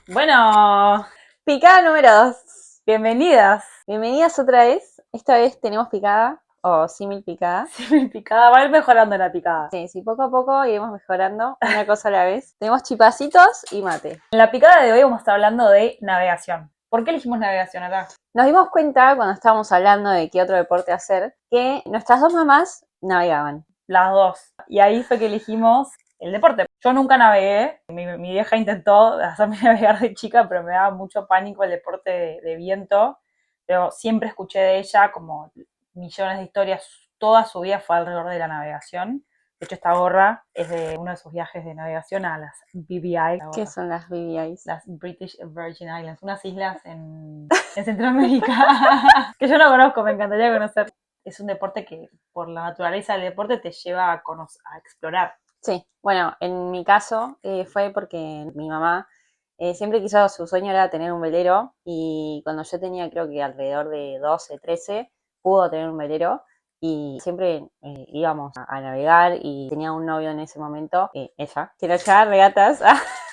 Bueno, Picada número 2. bienvenidas. Bienvenidas otra vez. Esta vez tenemos picada o símil picada. Sí, mi picada va a ir mejorando la picada. Sí, sí, poco a poco iremos mejorando una cosa a la vez. Tenemos chipacitos y mate. En la picada de hoy vamos a estar hablando de navegación. ¿Por qué elegimos navegación acá? Nos dimos cuenta cuando estábamos hablando de qué otro deporte hacer que nuestras dos mamás navegaban. Las dos. Y ahí fue que elegimos el deporte. Yo nunca navegué. Mi vieja intentó hacerme navegar de chica, pero me daba mucho pánico el deporte de viento. Pero siempre escuché de ella como millones de historias. Toda su vida fue alrededor de la navegación. De hecho, esta gorra es de uno de sus viajes de navegación a las BVI. ¿Qué son las BBIs? Las British Virgin Islands, unas islas en Centroamérica que yo no conozco, me encantaría conocer. Es un deporte que por la naturaleza del deporte te lleva a explorar. Sí, bueno, en mi caso fue porque mi mamá siempre quiso, su sueño era tener un velero y cuando yo tenía creo que alrededor de 12, 13, pudo tener un velero y siempre íbamos a navegar y tenía un novio en ese momento, ella, que nos llevaba regatas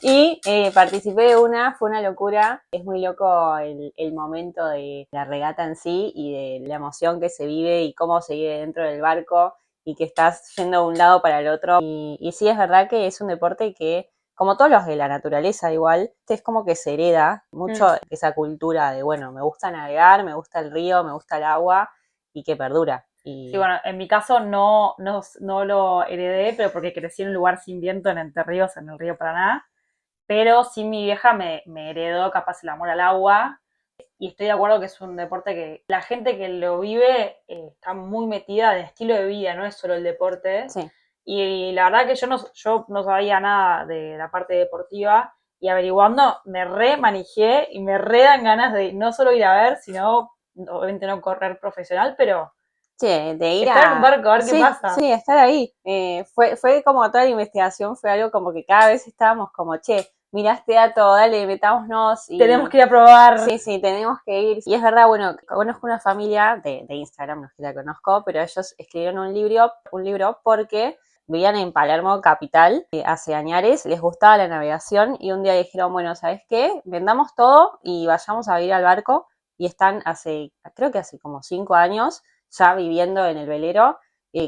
y participé de una, fue una locura, es muy loco el momento de la regata en sí y de la emoción que se vive y cómo se vive dentro del barco y que estás yendo de un lado para el otro. Y sí, es verdad que es un deporte que, como todos los de la naturaleza igual, es como que se hereda mucho esa cultura de, bueno, me gusta navegar, me gusta el río, me gusta el agua y que perdura. Sí, bueno, en mi caso no lo heredé, pero porque crecí en un lugar sin viento en Entre Ríos, en el río Paraná. Pero sí mi vieja me heredó capaz el amor al agua. Y estoy de acuerdo que es un deporte que la gente que lo vive está muy metida en estilo de vida, no es solo el deporte. Sí. Y la verdad que yo no sabía nada de la parte deportiva y averiguando me re manejé y me re dan ganas de no solo ir a ver, sino obviamente no correr profesional, pero Sí, de ir estar en un a... barco a ver qué Sí, pasa. sí, estar ahí. Fue como toda la investigación, fue algo como que cada vez estábamos como, che, mirá este dato, dale, metámonos Tenemos y que ir a probar. sí, sí, tenemos que ir. Y es verdad, bueno, conozco una familia de Instagram, no es que la conozco, pero ellos escribieron un libro porque vivían en Palermo, capital, hace añares, les gustaba la navegación y un día dijeron, bueno, ¿sabes qué? Vendamos todo y vayamos a ir al barco y están creo que hace como 5 años ya viviendo en el velero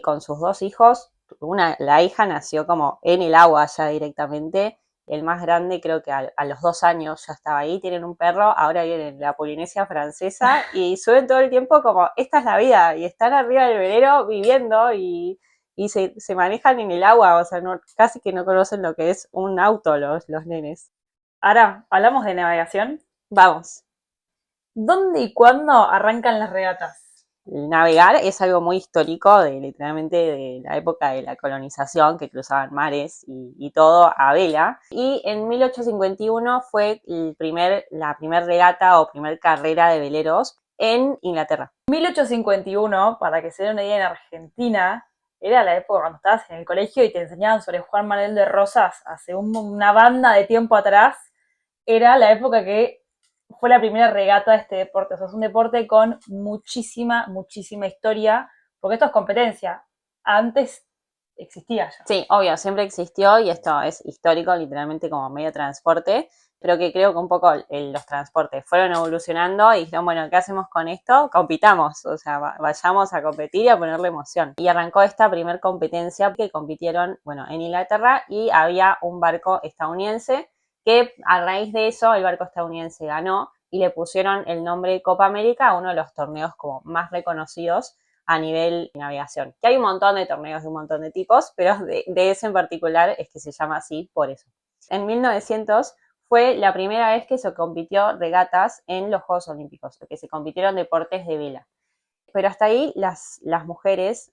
con sus dos hijos. La hija nació como en el agua ya directamente. El más grande creo que a los 2 años ya estaba ahí, tienen un perro, ahora vienen en la Polinesia francesa y suben todo el tiempo como, esta es la vida, y están arriba del velero viviendo y se manejan en el agua, o sea, casi que no conocen lo que es un auto los nenes. Ahora, hablamos de navegación. Vamos. ¿Dónde y cuándo arrancan las regatas? Navegar es algo muy histórico de literalmente de la época de la colonización, que cruzaban mares y todo a vela. Y en 1851 fue la primer regata o primer carrera de veleros en Inglaterra. 1851, para que se den una idea, en Argentina, era la época cuando estabas en el colegio y te enseñaban sobre Juan Manuel de Rosas hace una banda de tiempo atrás. Era la época que fue la primera regata de este deporte. O sea, es un deporte con muchísima, muchísima historia, porque esto es competencia. Antes existía ya. Sí, obvio, siempre existió y esto es histórico, literalmente como medio de transporte, pero que creo que un poco los transportes fueron evolucionando y dijeron, bueno, ¿qué hacemos con esto? Compitamos, o sea, vayamos a competir y a ponerle emoción. Y arrancó esta primer competencia que compitieron, bueno, en Inglaterra y había un barco estadounidense que a raíz de eso el barco estadounidense ganó y le pusieron el nombre Copa América a uno de los torneos como más reconocidos a nivel de navegación. Que hay un montón de torneos de un montón de tipos, pero de ese en particular es que se llama así por eso. En 1900 fue la primera vez que se compitió regatas en los Juegos Olímpicos, que se compitieron deportes de vela. Pero hasta ahí las mujeres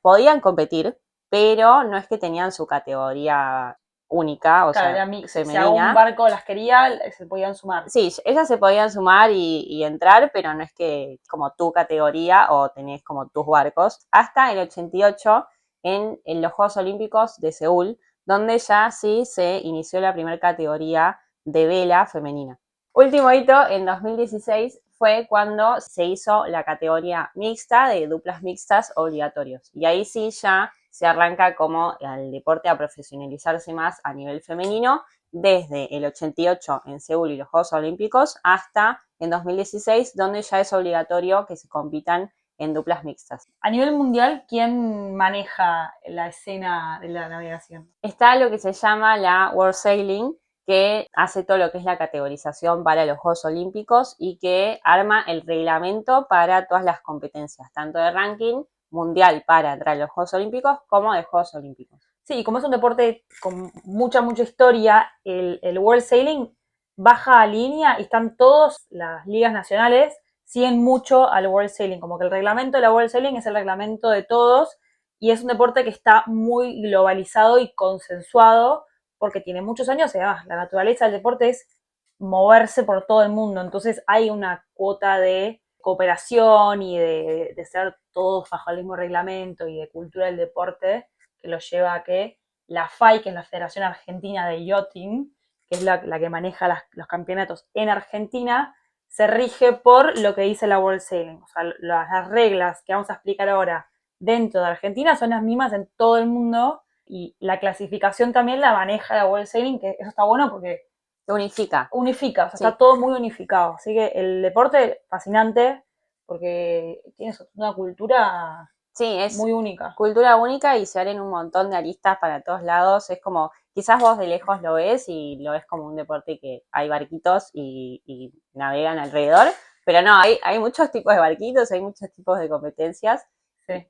podían competir, pero no es que tenían su categoría única, o Claro, sea, era mix. Si a un femenina. barco las quería, se podían sumar. Sí, ellas se podían sumar y entrar, pero no es que como tu categoría o tenés como tus barcos. Hasta el 88 en los Juegos Olímpicos de Seúl, donde ya sí se inició la primera categoría de vela femenina. Último hito, en 2016 fue cuando se hizo la categoría mixta de duplas mixtas obligatorios. Y ahí sí ya se arranca como el deporte a profesionalizarse más a nivel femenino desde el 88 en Seúl y los Juegos Olímpicos hasta en 2016, donde ya es obligatorio que se compitan en duplas mixtas. A nivel mundial, ¿quién maneja la escena de la navegación? Está lo que se llama la World Sailing, que hace todo lo que es la categorización para los Juegos Olímpicos y que arma el reglamento para todas las competencias, tanto de ranking mundial para entrar a los Juegos Olímpicos como de Juegos Olímpicos. Sí, y como es un deporte con mucha historia, el World Sailing baja a línea y están todas las ligas nacionales, siguen mucho al World Sailing, como que el reglamento de la World Sailing es el reglamento de todos y es un deporte que está muy globalizado y consensuado porque tiene muchos años y además la naturaleza del deporte es moverse por todo el mundo, entonces hay una cuota de cooperación y de ser todos bajo el mismo reglamento y de cultura del deporte que lo lleva a que la FAI, que es la Federación Argentina de Yachting, que es la que maneja los campeonatos en Argentina, se rige por lo que dice la World Sailing. O sea, las reglas que vamos a explicar ahora dentro de Argentina son las mismas en todo el mundo y la clasificación también la maneja la World Sailing, que eso está bueno porque unifica. Unifica, o sea, Sí. está todo muy unificado. Así que el deporte fascinante porque tiene una cultura sí, es muy única. Cultura única y se abren un montón de aristas para todos lados. Es como, quizás vos de lejos lo ves y lo ves como un deporte que hay barquitos y navegan alrededor, pero no, hay muchos tipos de barquitos, hay muchos tipos de competencias. Sí.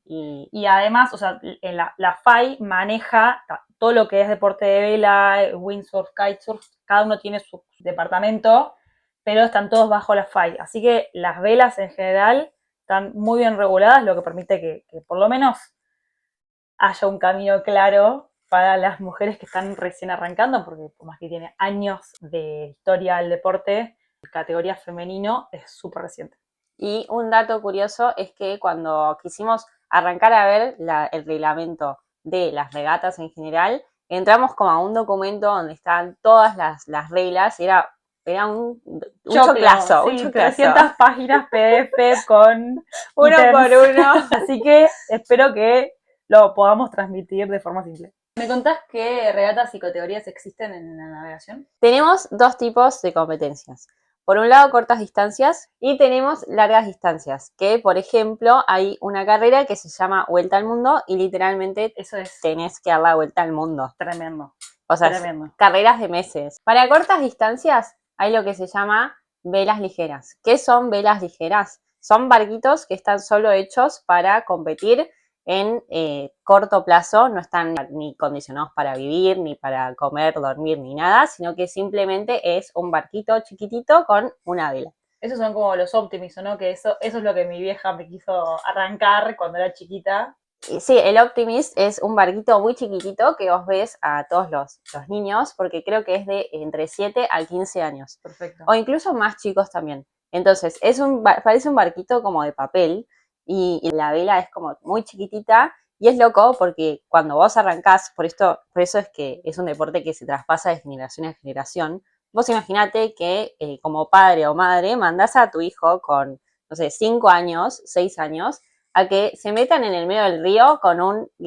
Y además, o sea, la FAI maneja todo lo que es deporte de vela, windsurf, kitesurf, cada uno tiene su departamento, pero están todos bajo la FAI. Así que las velas en general están muy bien reguladas, lo que permite que por lo menos haya un camino claro para las mujeres que están recién arrancando, porque por más que tiene años de historia el deporte, la categoría femenino es súper reciente. Y un dato curioso es que cuando quisimos arrancar a ver el reglamento de las regatas en general, entramos como a un documento donde estaban todas las reglas y era un choclazo, sí, un choclazo. 300 páginas PDF con uno ítems. por uno. Así que espero que lo podamos transmitir de forma simple. ¿Me contás qué regatas y categorías existen en la navegación? Tenemos dos tipos de competencias. Por un lado, cortas distancias y tenemos largas distancias, que por ejemplo hay una carrera que se llama Vuelta al Mundo y literalmente eso es tenés que dar la vuelta al mundo. Tremendo. O sea, tremendo. Carreras de meses. Para cortas distancias hay lo que se llama velas ligeras. ¿Qué son velas ligeras? Son barquitos que están solo hechos para competir en corto plazo, no están ni condicionados para vivir, ni para comer, dormir, ni nada, sino que simplemente es un barquito chiquitito con una vela. Esos son como los Optimis, ¿no? Que eso es lo que mi vieja me quiso arrancar cuando era chiquita. Sí, el Optimist es un barquito muy chiquitito que vos ves a todos los niños, porque creo que es de entre 7 a 15 años. Perfecto. O incluso más chicos también. Entonces, parece un barquito como de papel y la vela es como muy chiquitita y es loco porque cuando vos arrancás, por eso es que es un deporte que se traspasa de generación a generación. Vos imaginate que como padre o madre mandás a tu hijo con, no sé, 5 años, 6 años, a que se metan en el medio del río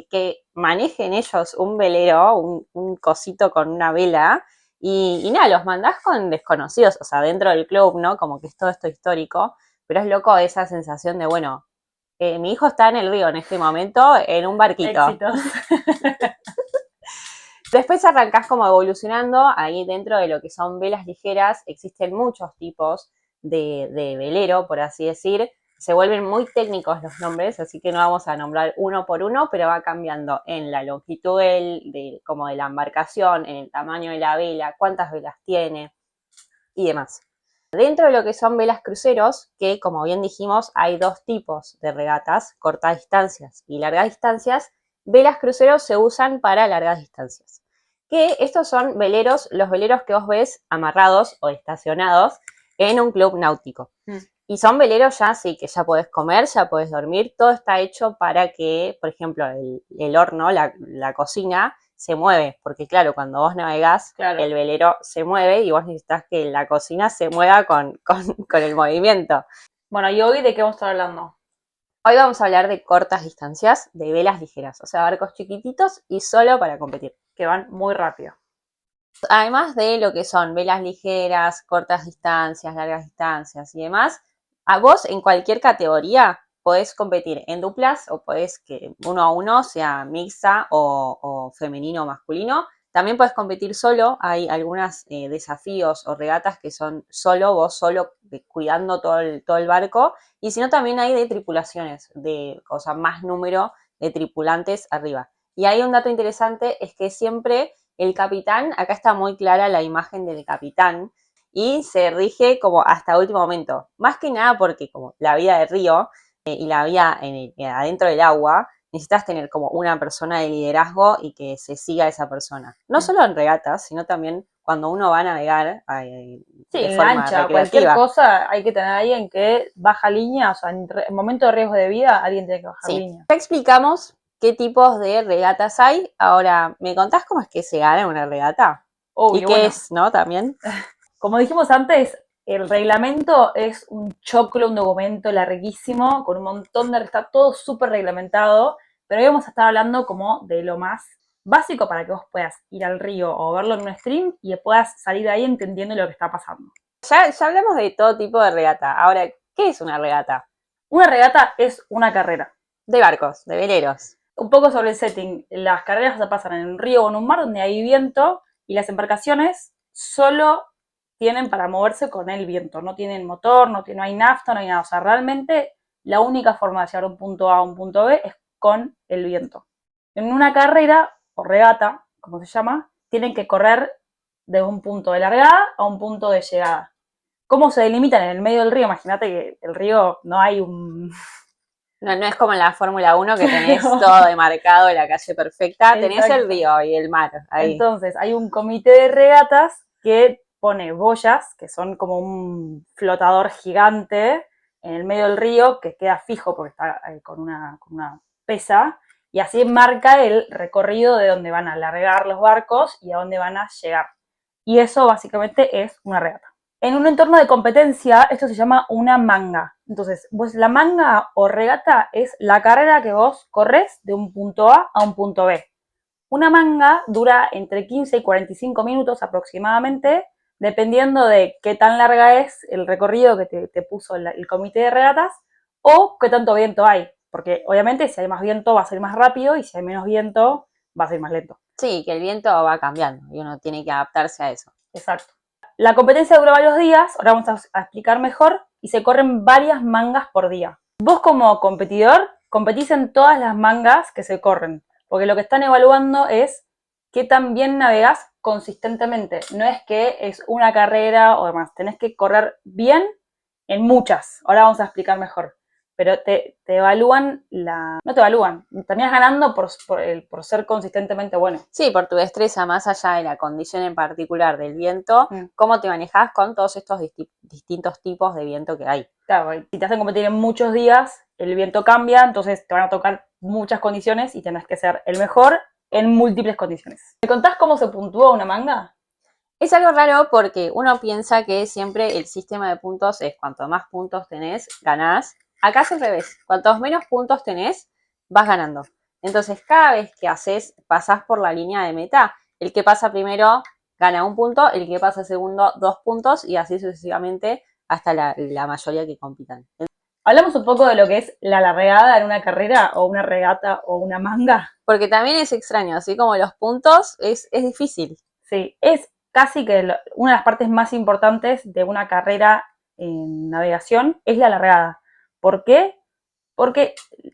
que manejen ellos un velero, un cosito con una vela, y nada, los mandás con desconocidos, o sea, dentro del club, ¿no? Como que es todo esto histórico, pero es loco esa sensación de, bueno, mi hijo está en el río en este momento, en un barquito. Éxitos. Después arrancás como evolucionando, ahí dentro de lo que son velas ligeras, existen muchos tipos de velero, por así decir. Se vuelven muy técnicos los nombres, así que no vamos a nombrar uno por uno, pero va cambiando en la longitud como de la embarcación, en el tamaño de la vela, cuántas velas tiene y demás. Dentro de lo que son velas cruceros, que como bien dijimos, hay dos tipos de regatas, cortas distancias y largas distancias, velas cruceros se usan para largas distancias. Que estos son veleros, los veleros que vos ves amarrados o estacionados en un club náutico. Y son veleros ya, sí, que ya podés comer, ya podés dormir, todo está hecho para que, por ejemplo, el horno, la cocina, se mueve, porque claro, cuando vos navegás, el velero se mueve y vos necesitas que la cocina se mueva con el movimiento. Bueno, ¿y hoy de qué vamos a estar hablando? Hoy vamos a hablar de cortas distancias, de velas ligeras, o sea, barcos chiquititos y solo para competir. Que van muy rápido. Además de lo que son velas ligeras, cortas distancias, largas distancias y demás, a vos en cualquier categoría podés competir en duplas o podés que 1 a 1 sea mixta o femenino o masculino. También podés competir solo. Hay algunos desafíos o regatas que son solo, vos solo cuidando todo el barco. Y si no, también hay de tripulaciones, o sea, más número de tripulantes arriba. Y hay un dato interesante, es que siempre el capitán, acá está muy clara la imagen del capitán, y se rige como hasta último momento. Más que nada porque como la vida de río y la vida adentro del agua, necesitas tener como una persona de liderazgo y que se siga esa persona. No solo en regatas, sino también cuando uno va a navegar Sí, de en forma lancha, cualquier recreativa. cosa, hay que tener a alguien que baja línea, o sea, en momento de riesgo de vida, alguien tiene que bajar Sí, línea. ya explicamos qué tipos de regatas hay. Ahora, ¿me contás cómo es que se gana una regata? ¿Y Obvio, qué bueno, es, no? También. como dijimos antes, el reglamento es un choclo, un documento larguísimo, con un montón de... Está todo súper reglamentado, pero hoy vamos a estar hablando como de lo más básico para que vos puedas ir al río o verlo en un stream y puedas salir de ahí entendiendo lo que está pasando. Ya hablamos de todo tipo de regata. Ahora, ¿qué es una regata? Una regata es una carrera. De barcos, de veleros. Un poco sobre el setting. Las carreras se pasan en un río o en un mar donde hay viento y las embarcaciones solo tienen para moverse con el viento. No tienen motor, no hay nafta, no hay nada. O sea, realmente la única forma de llegar de un punto A a un punto B es con el viento. En una carrera o regata, como se llama, tienen que correr de un punto de largada a un punto de llegada. ¿Cómo se delimitan en el medio del río? Imagínate que el río no hay un... No, no es como en la Fórmula 1 que tenés todo demarcado en la calle perfecta. Tenés el Exacto. río y el mar ahí. Entonces, hay un comité de regatas que pone boyas, que son como un flotador gigante en el medio del río, que queda fijo porque está con una pesa, y así marca el recorrido de donde van a largar los barcos y a dónde van a llegar. Y eso básicamente es una regata. En un entorno de competencia, esto se llama una manga. Entonces, vos, la manga o regata es la carrera que vos corres de un punto A un punto B. Una manga dura entre 15 y 45 minutos aproximadamente, dependiendo de qué tan larga es el recorrido que te puso el comité de regatas o qué tanto viento hay. Porque obviamente si hay más viento va a ser más rápido y si hay menos viento va a ser más lento. Sí, que el viento va cambiando y uno tiene que adaptarse a eso. Exacto. La competencia dura varios días, ahora vamos a explicar mejor, y se corren varias mangas por día. Vos como competidor competís en todas las mangas que se corren, porque lo que están evaluando es qué tan bien navegás consistentemente. No es que es una carrera o demás, tenés que correr bien en muchas. Ahora vamos a explicar mejor. Pero te evalúan no te evalúan, terminás ganando por ser consistentemente bueno. Sí, por tu destreza, más allá de la condición en particular del viento, cómo te manejas con todos estos distintos tipos de viento que hay. Claro, si te hacen competir en muchos días, el viento cambia, entonces te van a tocar muchas condiciones y tenés que ser el mejor en múltiples condiciones. ¿Me contás cómo se puntúa una manga? Es algo raro porque uno piensa que siempre el sistema de puntos es cuanto más puntos tenés, ganás. Acá es al revés. Cuantos menos puntos tenés, vas ganando. Entonces, cada vez que pasás por la línea de meta, el que pasa primero gana 1 punto, el que pasa segundo 2 puntos y así sucesivamente hasta la mayoría que compitan. Hablamos un poco de lo que es la largada en una carrera o una regata o una manga. Porque también es extraño, así como los puntos, es difícil. Sí, es casi que una de las partes más importantes de una carrera en navegación es la largada. ¿Por qué? Porque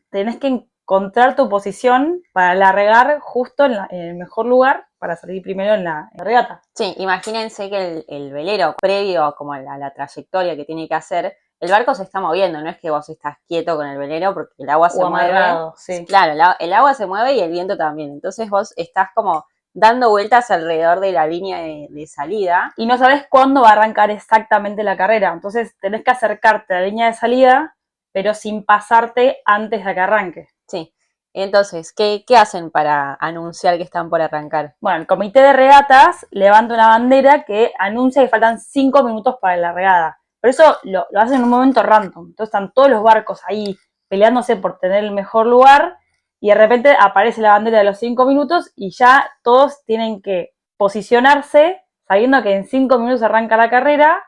tenés que encontrar tu posición para largar justo en el mejor lugar para salir primero en la regata. Sí, imagínense que el velero, previo como a la trayectoria que tiene que hacer, el barco se está moviendo, no es que vos estás quieto con el velero porque el agua se O amarrado, mueve. sí. Claro, el agua se mueve y el viento también. Entonces vos estás como dando vueltas alrededor de la línea de salida. Y no sabes cuándo va a arrancar exactamente la carrera. Entonces tenés que acercarte a la línea de salida, pero sin pasarte antes de que arranque. Sí. Entonces, ¿qué hacen para anunciar que están por arrancar? Bueno, el comité de regatas levanta una bandera que anuncia que faltan 5 minutos para la regada. Pero eso lo hacen en un momento random. Entonces están todos los barcos ahí peleándose por tener el mejor lugar y de repente aparece la bandera de los 5 minutos y ya todos tienen que posicionarse sabiendo que en 5 minutos arranca la carrera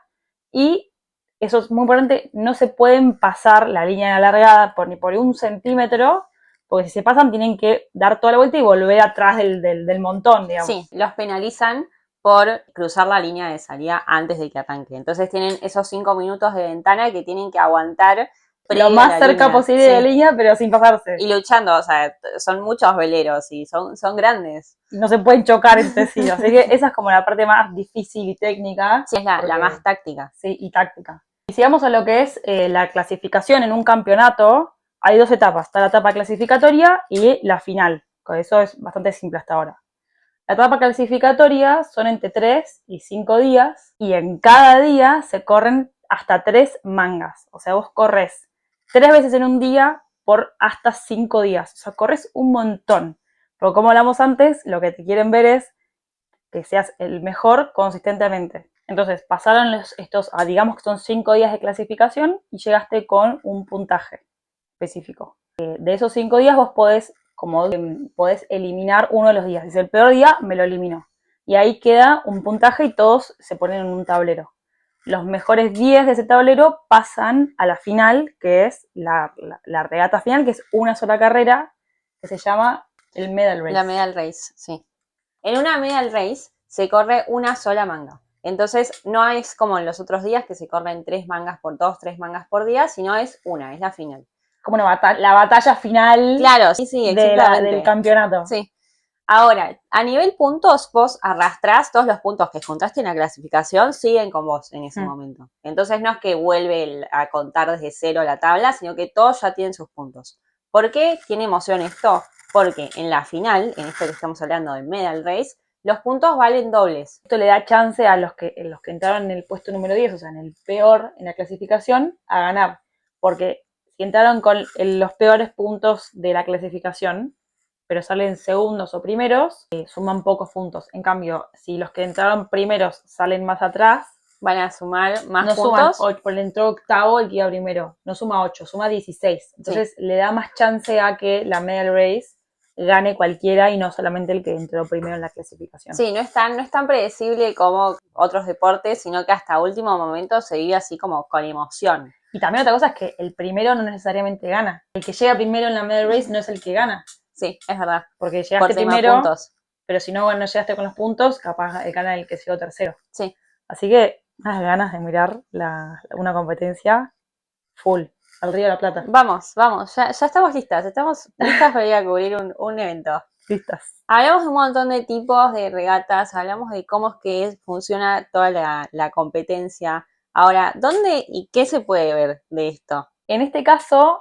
y eso es muy importante, no se pueden pasar la línea de la largada ni por 1 centímetro, porque si se pasan tienen que dar toda la vuelta y volver atrás del montón, digamos. Sí, los penalizan por cruzar la línea de salida antes de que arranque. Entonces tienen esos 5 minutos de ventana que tienen que aguantar lo más cerca posible de la línea, pero sin pasarse. Y luchando, o sea, son muchos veleros y son grandes. Y no se pueden chocar entre sí, así que esa es como la parte más difícil y técnica. Sí, es la más táctica. Sí, y táctica. Y si vamos a lo que es la clasificación en un campeonato, hay 2 etapas. Está la etapa clasificatoria y la final. Eso es bastante simple hasta ahora. La etapa clasificatoria son entre 3 y 5 días y en cada día se corren hasta 3 mangas. O sea, vos corres 3 veces en un día por hasta 5 días. O sea, corres un montón. Pero como hablamos antes, lo que te quieren ver es que seas el mejor consistentemente. Entonces, pasaron digamos que son 5 días de clasificación y llegaste con un puntaje específico. De esos 5 días vos podés eliminar uno de los días. Si es el peor día, me lo elimino. Y ahí queda un puntaje y todos se ponen en un tablero. Los mejores 10 de ese tablero pasan a la final, que es la regata final, que es una sola carrera, que se llama el Medal Race. La Medal Race, sí. En una Medal Race se corre una sola manga. Entonces no es como en los otros días que se corren 3 mangas por 2, 3 mangas por día, sino es la final. Como la batalla final, claro, sí, del campeonato. Sí. Ahora, a nivel puntos, vos arrastrás todos los puntos que juntaste en la clasificación, siguen con vos en ese momento. Entonces no es que vuelve a contar desde cero la tabla, sino que todos ya tienen sus puntos. ¿Por qué tiene emoción esto? Porque en la final, en esto que estamos hablando de Medal Race, los puntos valen dobles. Esto le da chance a los que entraron en el puesto número 10, o sea, en el peor en la clasificación, a ganar. Porque si entraron con los peores puntos de la clasificación, pero salen segundos o primeros, suman pocos puntos. En cambio, si los que entraron primeros salen más atrás, van a sumar más no puntos. Suman 8, por el entró octavo el que iba primero. No suma 8, suma 16. Entonces le da más chance a que la Medal Race gane cualquiera y no solamente el que entró primero en la clasificación. Sí, no es tan predecible como otros deportes, sino que hasta último momento se vive así como con emoción. Y también otra cosa es que el primero no necesariamente gana. El que llega primero en la Medal Race no es el que gana. Sí, es verdad. Porque llegaste primero, pero si no llegaste con los puntos, capaz gana el que llegó tercero. Sí. Así que unas ganas de mirar una competencia full, al Río de la Plata. Vamos, ya estamos listas para ir a cubrir un evento. Listas. Hablamos de un montón de tipos de regatas, hablamos de cómo es que funciona toda la competencia. Ahora, ¿dónde y qué se puede ver de esto? En este caso,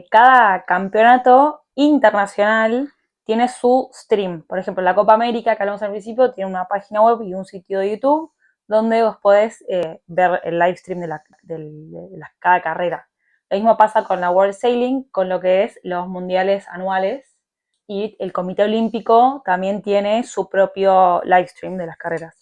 cada campeonato internacional tiene su stream. Por ejemplo, la Copa América, que hablamos al principio, tiene una página web y un sitio de YouTube donde vos podés ver el live stream de cada carrera. Lo mismo pasa con la World Sailing, con lo que es los mundiales anuales. Y el Comité Olímpico también tiene su propio live stream de las carreras.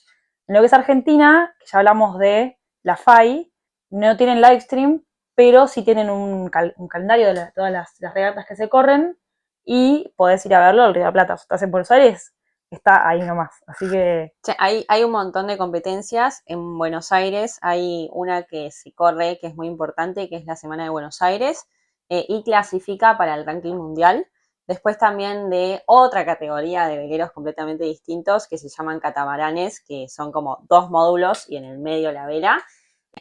En lo que es Argentina, que ya hablamos de la FAI, no tienen live stream, pero sí tienen un calendario de todas las regatas que se corren y podés ir a verlo al Río de la Plata. Si estás en Buenos Aires, está ahí nomás. Así que... Sí, hay un montón de competencias. En Buenos Aires hay una que se corre, que es muy importante, que es la Semana de Buenos Aires, y clasifica para el ranking mundial. Después también de otra categoría de veleros completamente distintos que se llaman catamaranes, que son como 2 módulos y en el medio la vela.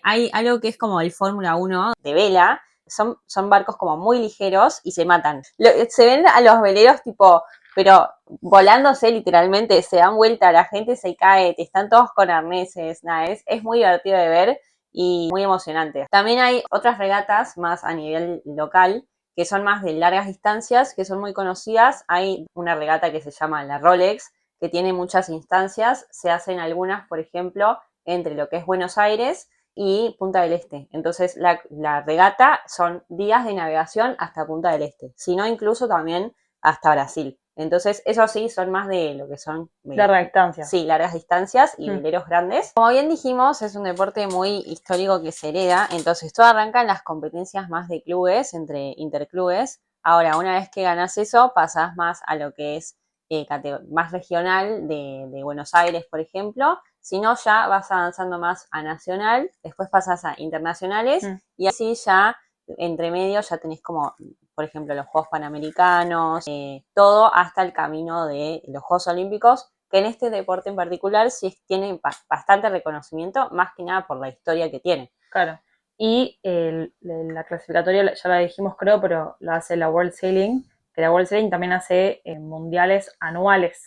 Hay algo que es como el Fórmula 1 de vela. Son barcos como muy ligeros y se matan. Se ven a los veleros tipo, pero volándose literalmente, se dan vuelta, la gente se cae, están todos con arneses, nada, es muy divertido de ver y muy emocionante. También hay otras regatas más a nivel local, que son más de largas distancias, que son muy conocidas. Hay una regata que se llama la Rolex, que tiene muchas instancias. Se hacen algunas, por ejemplo, entre lo que es Buenos Aires y Punta del Este. Entonces, la regata son días de navegación hasta Punta del Este, sino incluso también hasta Brasil. Entonces, eso sí, son más de lo que son... largas distancias. Sí, largas distancias y veleros grandes. Como bien dijimos, es un deporte muy histórico que se hereda. Entonces, todo arranca en las competencias más de clubes, entre interclubes. Ahora, una vez que ganas eso, pasás más a lo que es más regional de Buenos Aires, por ejemplo, sino ya vas avanzando más a nacional, después pasas a internacionales y así ya entre medio ya tenés como, por ejemplo, los Juegos Panamericanos, todo hasta el camino de los Juegos Olímpicos, que en este deporte en particular sí tiene bastante reconocimiento, más que nada por la historia que tiene. Claro. Y la clasificatoria, ya la dijimos creo, pero la hace la World Sailing, que la World Sailing también hace mundiales anuales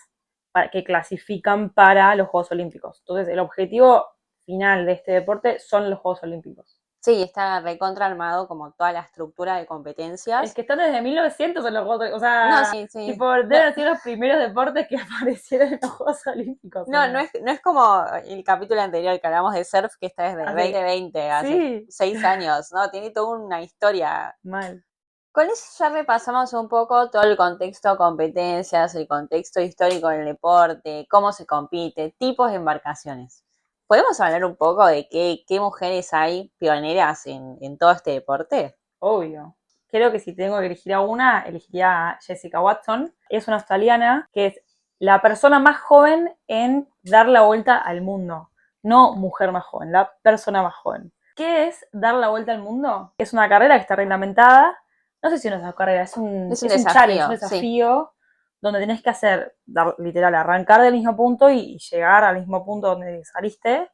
que clasifican para los Juegos Olímpicos. Entonces, el objetivo final de este deporte son los Juegos Olímpicos. Sí, está recontra armado como toda la estructura de competencias. Es que están desde 1900 en los Juegos Olímpicos, o sea, no, sí, sí. Tipo, deben ser los primeros deportes que aparecieron en los Juegos Olímpicos. No es como el capítulo anterior que hablamos de surf, que está desde 2020, hace 6 años, ¿no? Tiene toda una historia. Mal. Con eso ya repasamos un poco todo el contexto competencias, el contexto histórico del deporte, cómo se compite, tipos de embarcaciones. ¿Podemos hablar un poco de qué mujeres hay pioneras en todo este deporte? Obvio. Creo que si tengo que elegir a una, elegiría a Jessica Watson. Es una australiana que es la persona más joven en dar la vuelta al mundo. No mujer más joven, la persona más joven. ¿Qué es dar la vuelta al mundo? Es una carrera que está reglamentada. No sé si no es una carrera, es un desafío, challenge, un desafío donde tenés que hacer, literal, arrancar del mismo punto y llegar al mismo punto donde saliste.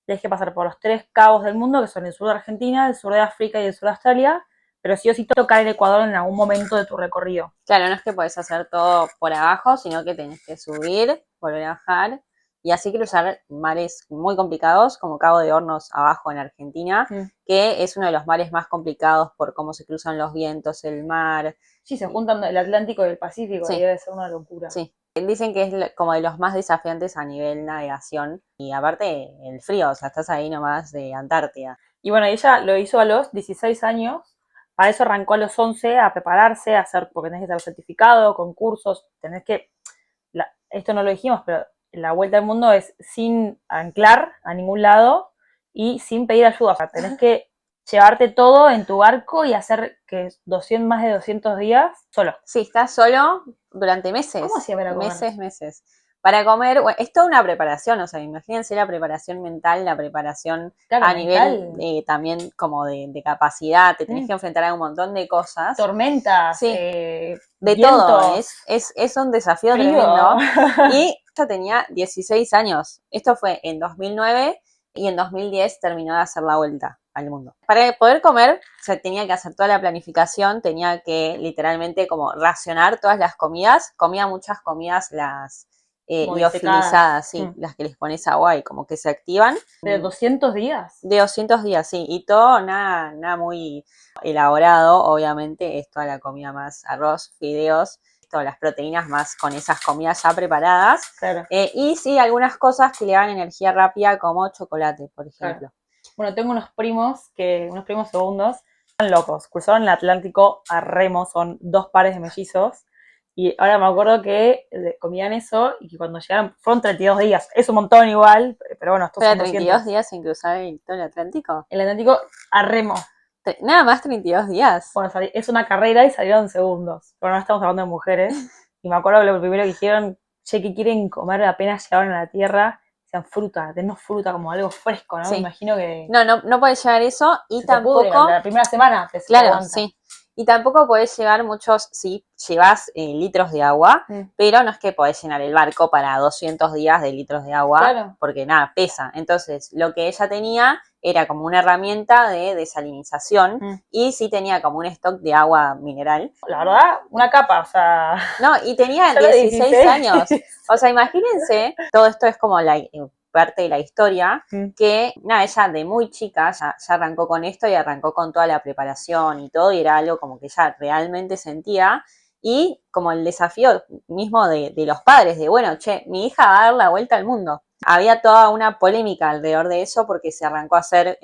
Tenés que pasar por los 3 cabos del mundo, que son el sur de Argentina, el sur de África y el sur de Australia, pero sí o sí tocar el Ecuador en algún momento de tu recorrido. Claro, no es que podés hacer todo por abajo, sino que tenés que subir, volver a bajar, y así cruzar mares muy complicados, como Cabo de Hornos abajo en Argentina, que es uno de los mares más complicados por cómo se cruzan los vientos, el mar. Sí, se juntan el Atlántico y el Pacífico, y debe ser una locura. Sí, dicen que es como de los más desafiantes a nivel navegación, y aparte el frío, o sea, estás ahí nomás de Antártida. Y bueno, ella lo hizo a los 16 años, para eso arrancó a los 11 a prepararse, a hacer, porque tenés que estar certificado, concursos, tenés que, esto no lo dijimos, pero la vuelta al mundo es sin anclar a ningún lado y sin pedir ayuda, o sea, tenés que llevarte todo en tu barco y hacer que más de 200 días solo. Sí, estás solo durante meses. ¿Cómo hacía para comer? Meses. Para comer, bueno, es toda una preparación, o sea, imagínense la preparación mental, la preparación a nivel también como de capacidad, te tenés que enfrentar a un montón de cosas. Tormentas, de vientos, todo, es un desafío tremendo. Y ella tenía 16 años, esto fue en 2009 y en 2010 terminó de hacer la vuelta al mundo. Para poder comer, se tenía que hacer toda la planificación, tenía que literalmente como racionar todas las comidas, comía muchas comidas las liofilizadas, sí, las que les pones agua y como que se activan. ¿De 200 días? De 200 días, sí, y todo nada muy elaborado, obviamente, es toda la comida más arroz, fideos, todas las proteínas más con esas comidas ya preparadas. Claro. Y sí, algunas cosas que le dan energía rápida como chocolate, por ejemplo. Claro. Bueno, tengo unos primos segundos, están locos, cruzaron el Atlántico a remo, son 2 pares de mellizos, y ahora me acuerdo que comían eso, y que cuando llegaron, fueron 32 días, es un montón igual, pero bueno, estos son 32 días sin cruzar todo el Atlántico. El Atlántico a remo. Nada más 32 días. Bueno, es una carrera y salieron segundos, pero no estamos hablando de mujeres, y me acuerdo que lo primero que dijeron, che, ¿qué quieren comer apenas llegaron a la tierra? Sean fruta, tenernos fruta como algo fresco, ¿no? Sí. Me imagino que... No podés llevar eso y se tampoco... la primera semana. Claro, sí. Y tampoco podés llevar muchos, sí, llevas litros de agua, pero no es que podés llenar el barco para 200 días de litros de agua, porque nada, pesa. Entonces, lo que ella tenía era como una herramienta de desalinización y sí tenía como un stock de agua mineral. La verdad, una capa, o sea... No, y tenía 16 años. O sea, imagínense, todo esto es como la parte de la historia, que nada, ella de muy chica ya arrancó con esto y arrancó con toda la preparación y todo, y era algo como que ella realmente sentía, y como el desafío mismo de los padres, de bueno, che, mi hija va a dar la vuelta al mundo. Había toda una polémica alrededor de eso porque se arrancó a hacer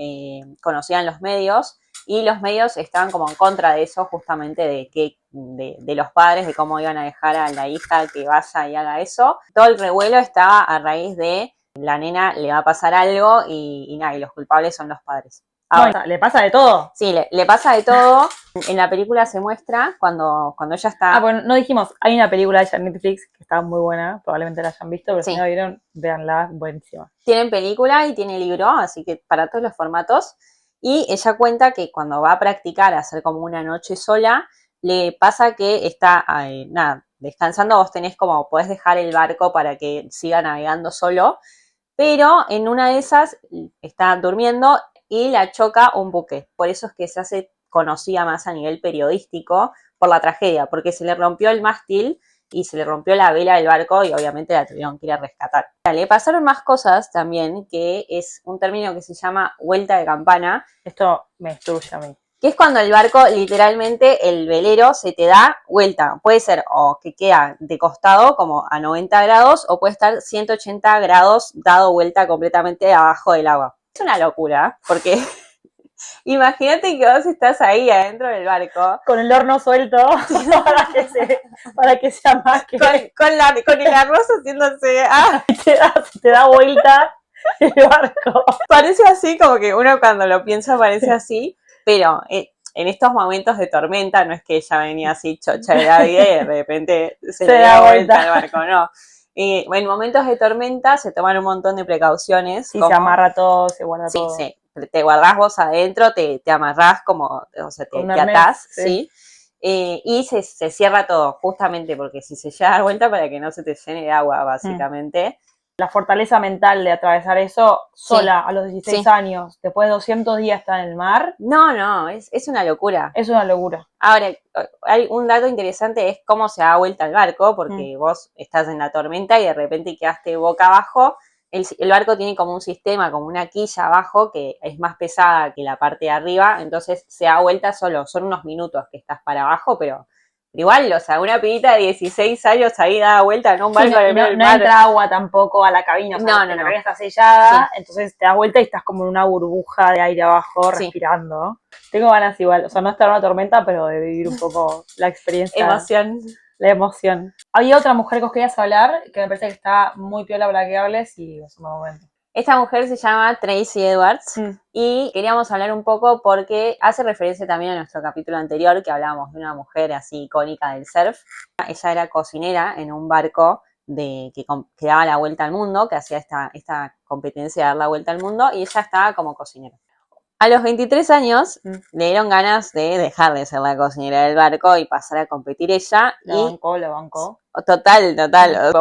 conocida en los medios, y los medios estaban como en contra de eso, justamente de los padres, de cómo iban a dejar a la hija que vaya y haga eso. Todo el revuelo estaba a raíz de la nena le va a pasar algo y nada, y los culpables son los padres. Ahora, No, le pasa de todo. sí, le pasa de todo. En la película se muestra cuando ella está... Bueno, no dijimos, hay una película de Netflix que está muy buena, probablemente la hayan visto, pero si Sí. no la vieron, véanla, buenísima. Tienen película y tiene libro, así que para todos los formatos. Y ella cuenta que cuando va a practicar, a hacer como una noche sola, le pasa que está, nada, descansando, vos tenés como, podés dejar el barco para que siga navegando solo, pero en una de esas está durmiendo y la choca un buque. Por eso es que se hace conocida más a nivel periodístico por la tragedia, porque se le rompió el mástil y se le rompió la vela del barco y obviamente la tuvieron que ir a rescatar. Le pasaron más cosas también, que es un término que se llama vuelta de campana. Esto me destruye a mí. Que es cuando el barco, literalmente, el velero se te da vuelta. Puede ser o que queda de costado, como a 90 grados, o puede estar 180 grados dado vuelta completamente abajo del agua. Es una locura, porque imagínate que vos estás ahí adentro del barco. Con el horno suelto para que sea más que... Con el arroz haciéndose... ¡Ah! te da vuelta el barco. Parece así, como que uno cuando lo piensa parece así, pero en estos momentos de tormenta no es que ella venía así chocha de la vida y de repente se le da vuelta al barco, no. En momentos de tormenta se toman un montón de precauciones. Sí, como, se amarra todo, se guarda todo. Sí, te guardás vos adentro, te amarrás como, o sea, te atás, ¿sí? Y se cierra todo, justamente porque si se llega a dar vuelta para que no se te llene de agua, básicamente. La fortaleza mental de atravesar eso sola a los 16 años, después de 200 días estar en el mar. No, es una locura. Es una locura. Ahora, hay un dato interesante, es cómo se da vuelta el barco, porque vos estás en la tormenta y de repente quedaste boca abajo. El barco tiene como un sistema, como una quilla abajo, que es más pesada que la parte de arriba, entonces se da vuelta solo. Son unos minutos que estás para abajo, pero igual, o sea, una pibita de 16 años ahí da vuelta en un barco en el medio del mar. No entra agua tampoco a la cabina, o sea, la cabina está sellada, entonces te das vuelta y estás como en una burbuja de aire abajo, respirando. Tengo ganas igual, o sea, no estar en una tormenta, pero de vivir un poco la experiencia. Emoción. La emoción. Había otra mujer que os querías hablar, que me parece que está muy piola para que hables y es un momento. Esta mujer se llama Tracy Edwards y queríamos hablar un poco porque hace referencia también a nuestro capítulo anterior que hablábamos de una mujer así icónica del surf. Ella era cocinera en un barco que daba la vuelta al mundo, que hacía esta competencia de dar la vuelta al mundo, y ella estaba como cocinera. A los 23 años le dieron ganas de dejar de ser la cocinera del barco y pasar a competir ella. La bancó. Total.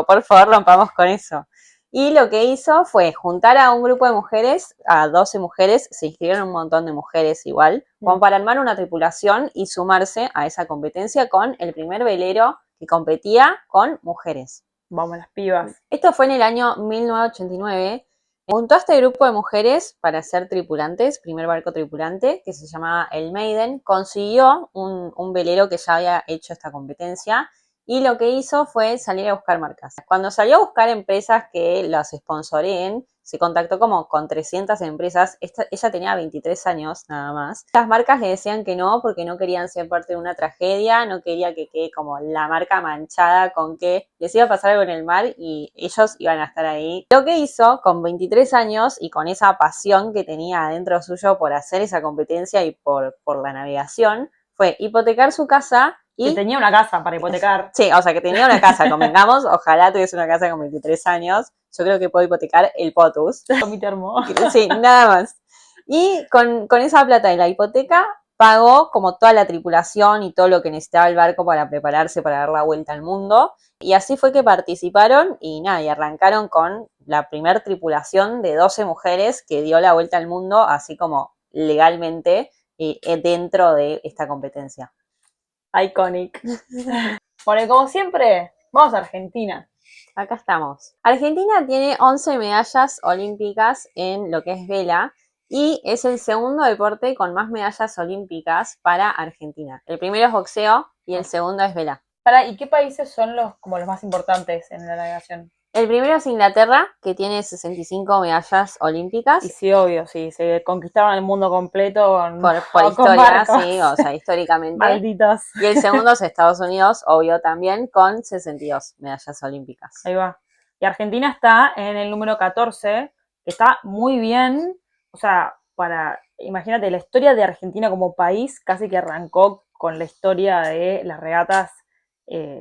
Por favor, rompamos con eso. Y lo que hizo fue juntar a un grupo de mujeres, a 12 mujeres, se inscribieron un montón de mujeres igual, como para armar una tripulación y sumarse a esa competencia con el primer velero que competía con mujeres. Vamos, las pibas. Esto fue en el año 1989. Juntó a este grupo de mujeres para ser tripulantes, primer barco tripulante, que se llamaba el Maiden, consiguió un velero que ya había hecho esta competencia y lo que hizo fue salir a buscar marcas. Cuando salió a buscar empresas que los sponsoreen, se contactó como con 300 empresas. Ella tenía 23 años nada más. Las marcas le decían que no porque no querían ser parte de una tragedia, no quería que quede como la marca manchada con que les iba a pasar algo en el mar y ellos iban a estar ahí. Lo que hizo con 23 años y con esa pasión que tenía adentro suyo por hacer esa competencia y por la navegación fue hipotecar su casa. Que tenía una casa para hipotecar. Sí, o sea, que tenía una casa, convengamos, ojalá tuviese una casa con 23 años. Yo creo que puedo hipotecar el Potus. Con mi termo. Sí, nada más. Y con esa plata de la hipoteca, pagó como toda la tripulación y todo lo que necesitaba el barco para prepararse para dar la vuelta al mundo. Y así fue que participaron y arrancaron con la primer tripulación de 12 mujeres que dio la vuelta al mundo, así como legalmente, dentro de esta competencia. Iconic. Bueno, como siempre, vamos a Argentina. Acá estamos. Argentina tiene 11 medallas olímpicas en lo que es vela y es el segundo deporte con más medallas olímpicas para Argentina. El primero es boxeo y el segundo es vela. ¿Y qué países son los más importantes en la navegación? El primero es Inglaterra, que tiene 65 medallas olímpicas. Y sí, obvio, sí, se conquistaron el mundo completo por historia, sí, o sea, históricamente. Malditos. Y el segundo es Estados Unidos, obvio también, con 62 medallas olímpicas. Ahí va. Y Argentina está en el número 14, que está muy bien, o sea, para imagínate, la historia de Argentina como país casi que arrancó con la historia de las regatas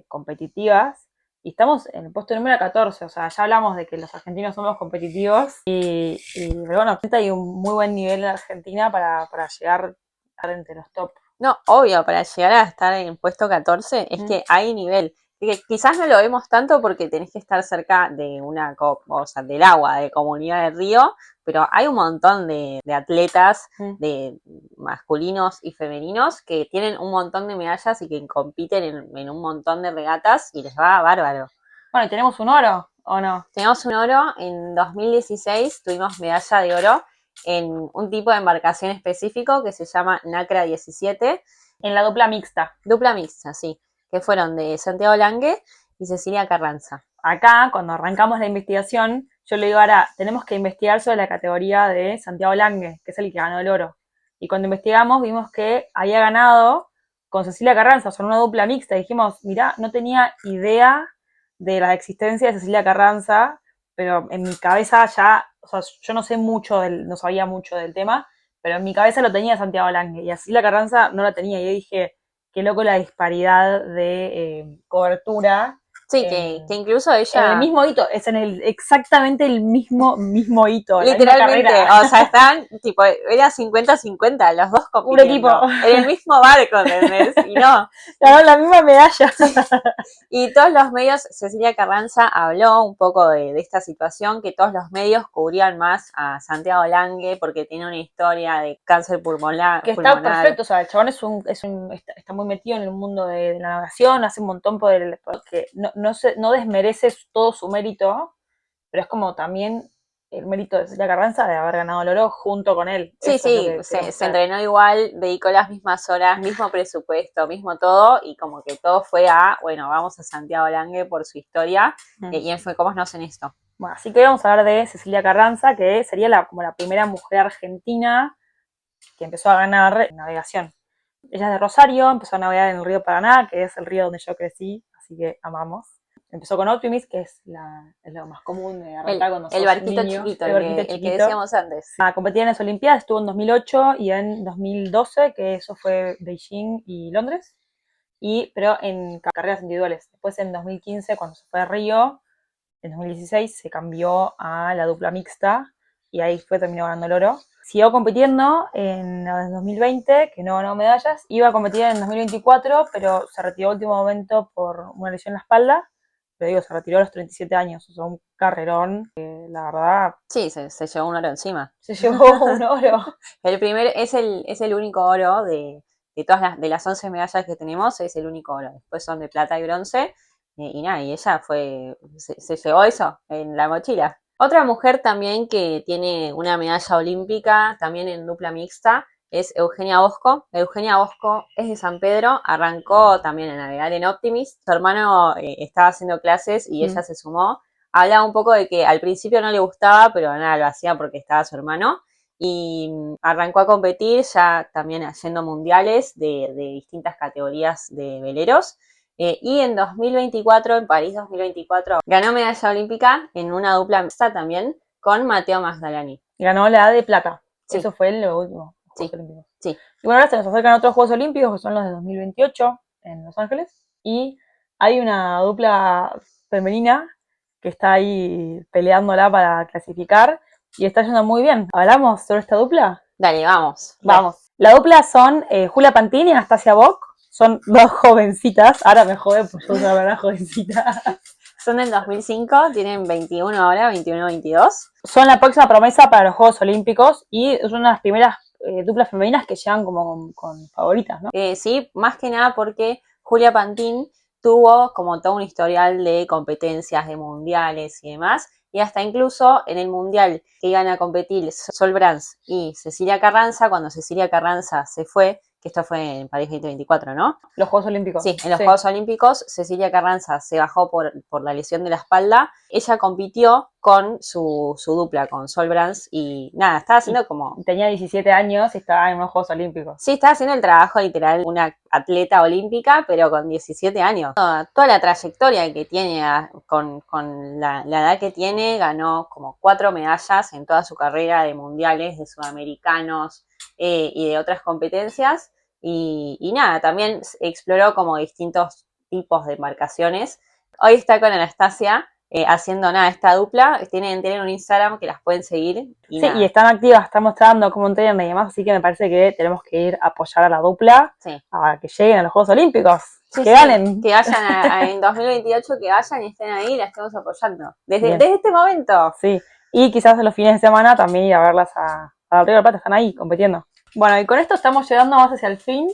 competitivas. Y estamos en el puesto número 14, o sea, ya hablamos de que los argentinos somos competitivos pero bueno, hay un muy buen nivel en Argentina para llegar a estar entre los top. No, obvio, para llegar a estar en el puesto 14 es que hay nivel. Que quizás no lo vemos tanto porque tenés que estar cerca de o sea, del agua, de Comunidad del Río, pero hay un montón de atletas, de masculinos y femeninos, que tienen un montón de medallas y que compiten en un montón de regatas y les va bárbaro. Bueno, ¿y tenemos un oro o no? Tenemos un oro, en 2016 tuvimos medalla de oro en un tipo de embarcación específico que se llama NACRA 17. En la dupla mixta. Dupla mixta, sí, que fueron de Santiago Lange y Cecilia Carranza. Acá, cuando arrancamos la investigación, yo le digo, ahora, tenemos que investigar sobre la categoría de Santiago Lange, que es el que ganó el oro. Y cuando investigamos, vimos que había ganado con Cecilia Carranza, son una dupla mixta. Y dijimos, mirá, no tenía idea de la existencia de Cecilia Carranza, pero en mi cabeza ya, o sea, yo no sé mucho, no sabía mucho del tema, pero en mi cabeza lo tenía Santiago Lange. Y a Cecilia Carranza no la tenía. Y yo dije, qué loco la disparidad de cobertura. Sí, que incluso ella... En el mismo hito, es exactamente el mismo hito. Literalmente, o sea, estaban, tipo, era 50-50, los dos compitiendo. Un equipo. En el mismo barco, ¿entendés? Y no. Ganaron la misma medalla. Y todos los medios, Cecilia Carranza habló un poco de esta situación, que todos los medios cubrían más a Santiago Lange porque tiene una historia de cáncer pulmonar. Que está perfecto, o sea, el chabón está muy metido en el mundo de la navegación, hace un montón que no desmerece todo su mérito, pero es como también el mérito de Cecilia Carranza de haber ganado el oro junto con él. Sí, se entrenó igual, dedicó las mismas horas, mismo presupuesto, mismo todo, y como que todo fue bueno, vamos a Santiago Lange por su historia, y enfocémonos en esto. Bueno, así que hoy vamos a hablar de Cecilia Carranza, que sería como la primera mujer argentina que empezó a ganar navegación. Ella es de Rosario, empezó a navegar en el río Paraná, que es el río donde yo crecí, así que amamos. Empezó con Optimist, que es lo más común de arrancar cuando sos el barquito niño. Chiquito, el que decíamos antes. A competir en las Olimpiadas, estuvo en 2008 y en 2012, que eso fue Beijing y Londres, pero en carreras individuales. Después en 2015, cuando se fue a Río, en 2016 se cambió a la dupla mixta y ahí terminó ganando el oro. Siguió compitiendo en 2020, que no ganó medallas. Iba a competir en 2024, pero se retiró a último momento por una lesión en la espalda. Pero digo, se retiró a los 37 años, o sea, un carrerón, la verdad. Sí, se llevó un oro encima. Se llevó un oro. Es el único oro de todas las 11 medallas que tenemos, es el único oro. Después son de plata y bronce. Y nada, y ella se llevó eso en la mochila. Otra mujer también que tiene una medalla olímpica, también en dupla mixta, es Eugenia Bosco. Eugenia Bosco es de San Pedro, arrancó también a navegar en Optimist. Su hermano estaba haciendo clases y ella se sumó. Hablaba un poco de que al principio no le gustaba, pero nada, lo hacía porque estaba su hermano. Y arrancó a competir ya también haciendo mundiales de distintas categorías de veleros. Y en 2024, en París 2024, ganó medalla olímpica en una dupla mixta también con Matteo Magdalani. Ganó la de plata. Sí. Eso fue lo último. Sí. Sí. Y bueno, ahora se nos acercan otros Juegos Olímpicos, que son los de 2028 en Los Ángeles. Y hay una dupla femenina que está ahí peleándola para clasificar y está yendo muy bien. ¿Hablamos sobre esta dupla? Dale, vamos. Vamos. La dupla son Julia Pantini y Anastasia Bock. Son dos jovencitas. Ahora me jode porque yo soy una jovencita. Son del 2005, tienen 21 ahora, 21, 22. Son la próxima promesa para los Juegos Olímpicos y son una de las primeras duplas femeninas que llegan como con favoritas, ¿no? Sí, más que nada porque Julia Pantin tuvo como todo un historial de competencias, de mundiales y demás, y hasta incluso en el mundial que iban a competir Sol Brands y Cecilia Carranza, cuando Cecilia Carranza se fue, que esto fue en París 2024, ¿no? Los Juegos Olímpicos. Sí, en los Juegos Olímpicos, Cecilia Carranza se bajó por la lesión de la espalda. Ella compitió con su dupla, con Sol Brands, y nada, estaba haciendo como... Tenía 17 años y estaba en unos Juegos Olímpicos. Sí, estaba haciendo el trabajo literal, una atleta olímpica, pero con 17 años. Toda la trayectoria que tiene, con la edad que tiene, ganó como 4 medallas en toda su carrera de mundiales, de sudamericanos y de otras competencias. Y nada, también exploró como distintos tipos de embarcaciones. Hoy está con Anastasia haciendo nada, esta dupla. Tienen un Instagram que las pueden seguir. Y sí, nada. y están activas, están mostrando cómo entrenan y demás, así que me parece que tenemos que ir a apoyar a la dupla Sí. a que lleguen a los Juegos Olímpicos. Sí, que ganen. Que vayan en 2028, que vayan y estén ahí y la estemos apoyando. Desde este momento. Sí, y quizás en los fines de semana también ir a verlas a Río del Plata, están ahí compitiendo. Bueno, y con esto estamos llegando más hacia el fin.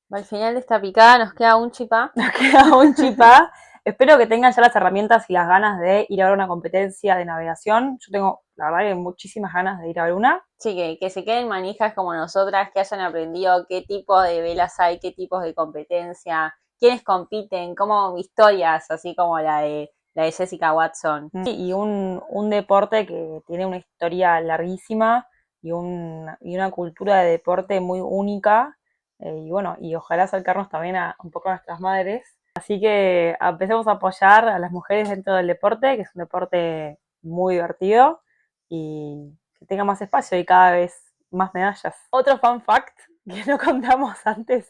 Al final de esta picada nos queda un chipá. Nos queda un chipá. Espero que tengan ya las herramientas y las ganas de ir a ver una competencia de navegación. Yo tengo, la verdad, que muchísimas ganas de ir a ver una. Sí, que se queden manijas como nosotras, que hayan aprendido qué tipo de velas hay, qué tipos de competencia, quiénes compiten, como historias, así como la de Jessica Watson. Y un deporte que tiene una historia larguísima y una cultura de deporte muy única. Y bueno, y ojalá acercarnos también un poco a nuestras madres. Así que empecemos a apoyar a las mujeres dentro del deporte, que es un deporte muy divertido y que tenga más espacio y cada vez más medallas. Otro fun fact que no contamos antes,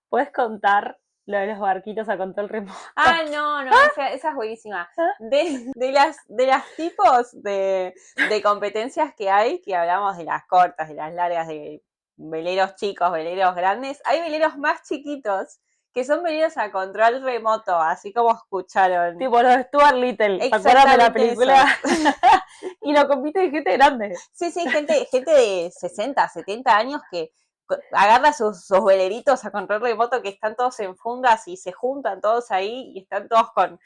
¿puedes contar lo de los barquitos a control remoto? No, esa es buenísima. De las tipos de competencias que hay, que hablamos de las cortas, de las largas, de veleros chicos, veleros grandes, hay veleros más chiquitos que son veleros a control remoto, así como escucharon. Tipo los Stuart Little, ¿se acuerdan de la película? Y lo compite gente grande. Sí, gente de 60, 70 años que agarra sus veleritos a control remoto, que están todos en fundas y se juntan todos ahí y están todos con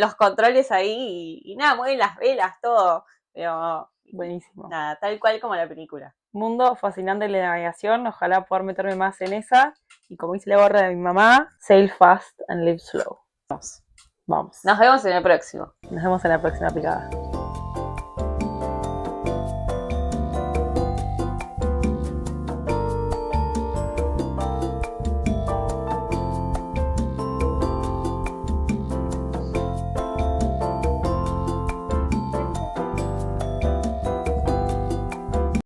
los controles ahí y nada, mueven las velas, todo. Pero buenísimo. Nada, tal cual como la película. Mundo fascinante de la navegación, ojalá poder meterme más en esa. Y como dice la gorra de mi mamá, sail fast and live slow. Vamos. Nos vemos en el próximo. Nos vemos en la próxima picada.